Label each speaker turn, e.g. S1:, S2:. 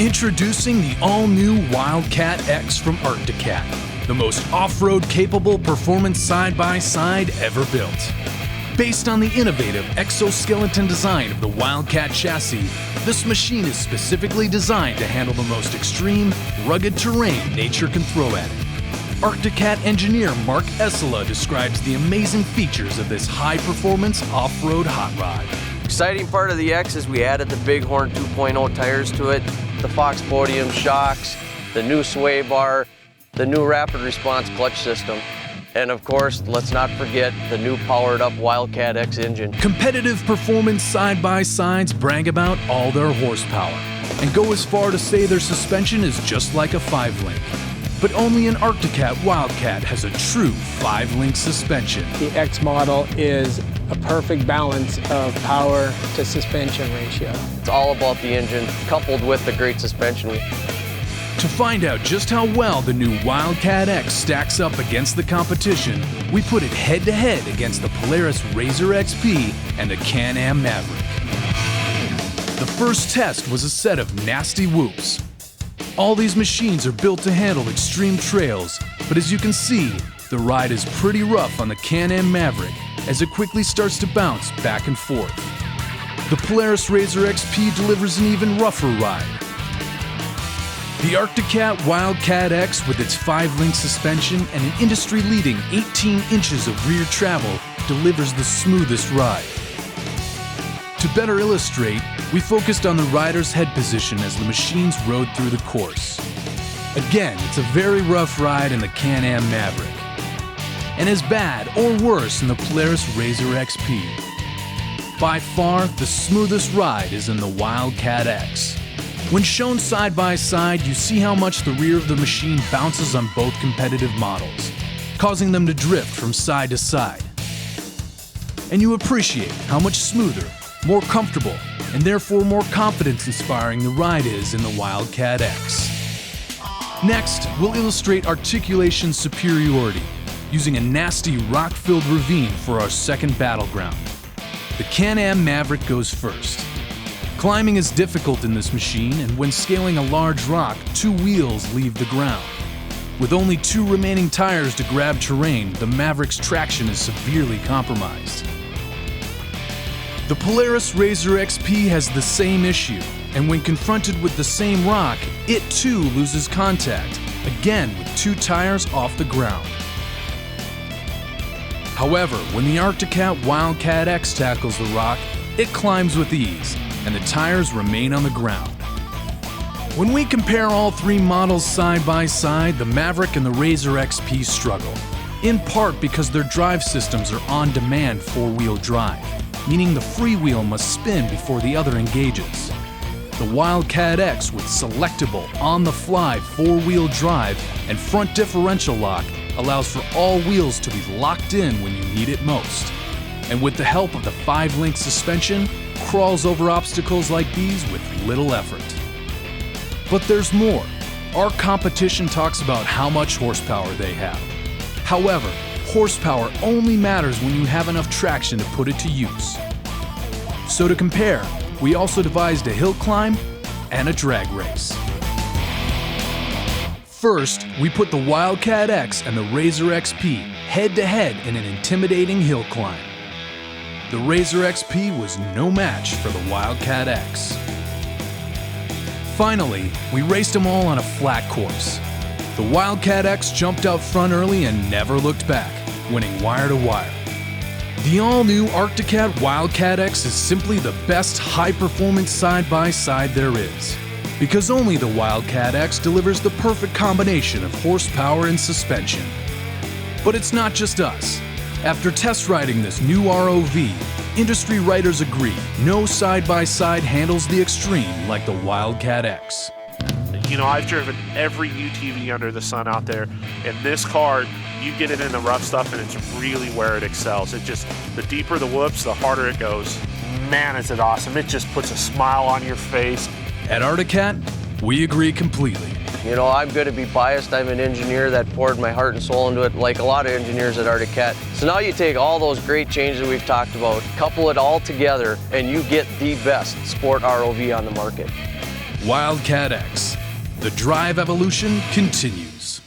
S1: Introducing the all-new Wildcat X from ARTICULATION, the most off-road capable performance side-by-side ever built. Based on the innovative exoskeleton design of the Wildcat chassis, this machine is specifically designed to handle the most extreme, rugged terrain nature can throw at it. ARTICULATION engineer Mark Esela describes the amazing features of this high-performance off-road hot rod.
S2: Exciting part of the X is we added the Bighorn 2.0 tires to it, the Fox Podium shocks, the new sway bar, the new rapid response clutch system, and of course, let's not forget the new powered up Wildcat X engine.
S1: Competitive performance side-by-sides brag about all their horsepower and go as far to say their suspension is just like a 5-link. But only an ARTICULATION Wildcat has a true 5-link suspension.
S3: The X model is a perfect balance of power to suspension ratio.
S2: It's all about the engine coupled with the great suspension.
S1: To find out just how well the new Wildcat X stacks up against the competition, we put it head-to-head against the Polaris RZR XP and the Can-Am Maverick. The first test was a set of nasty whoops. All these machines are built to handle extreme trails, but as you can see, the ride is pretty rough on the Can-Am Maverick as it quickly starts to bounce back and forth. The Polaris RZR XP delivers an even rougher ride. The ARTICULATION Wildcat X with its 5-link suspension and an industry-leading 18 inches of rear travel delivers the smoothest ride. To better illustrate, we focused on the rider's head position as the machines rode through the course. Again, it's a very rough ride in the Can-Am Maverick, and as bad or worse in the Polaris RZR XP. By far, the smoothest ride is in the Wildcat X. When shown side by side, you see how much the rear of the machine bounces on both competitive models, causing them to drift from side to side. And you appreciate how much smoother, more comfortable, and therefore more confidence-inspiring the ride is in the Wildcat X. Next, we'll illustrate articulation's superiority using a nasty rock-filled ravine for our second battleground. The Can-Am Maverick goes first. Climbing is difficult in this machine, and when scaling a large rock, 2 wheels leave the ground. With only 2 remaining tires to grab terrain, the Maverick's traction is severely compromised. The Polaris RZR XP has the same issue, and when confronted with the same rock, it too loses contact, again with 2 tires off the ground. However, when the ARTICULATION Wildcat X tackles the rock, it climbs with ease, and the tires remain on the ground. When we compare all 3 models side by side, the Maverick and the RZR XP struggle, in part because their drive systems are on-demand 4-wheel drive, meaning the freewheel must spin before the other engages. The Wildcat X with selectable, on-the-fly 4-wheel drive and front differential lock allows for all wheels to be locked in when you need it most. And with the help of the 5-link suspension, crawls over obstacles like these with little effort. But there's more. Our competition talks about how much horsepower they have. However, horsepower only matters when you have enough traction to put it to use. So to compare, we also devised a hill climb and a drag race. First, we put the Wildcat X and the RZR XP head-to-head in an intimidating hill climb. The RZR XP was no match for the Wildcat X. Finally, we raced them all on a flat course. The Wildcat X jumped out front early and never looked back, winning wire to wire. The all-new ARTICULATION Wildcat X is simply the best high-performance side-by-side there is, because only the Wildcat X delivers the perfect combination of horsepower and suspension. But it's not just us. After test riding this new ROV, industry writers agree no side-by-side handles the extreme like the Wildcat X.
S4: You know, I've driven every UTV under the sun out there, and this car, you get it in the rough stuff and it's really where it excels. It just, the deeper the whoops, the harder it goes. Man, is it awesome. It just puts a smile on your face.
S1: At ARTICULATION, we agree completely.
S2: You know, I'm going to be biased. I'm an engineer that poured my heart and soul into it, like a lot of engineers at ARTICULATION. So now you take all those great changes we've talked about, couple it all together, and you get the best sport ROV on the market.
S1: Wildcat X. The drive evolution continues.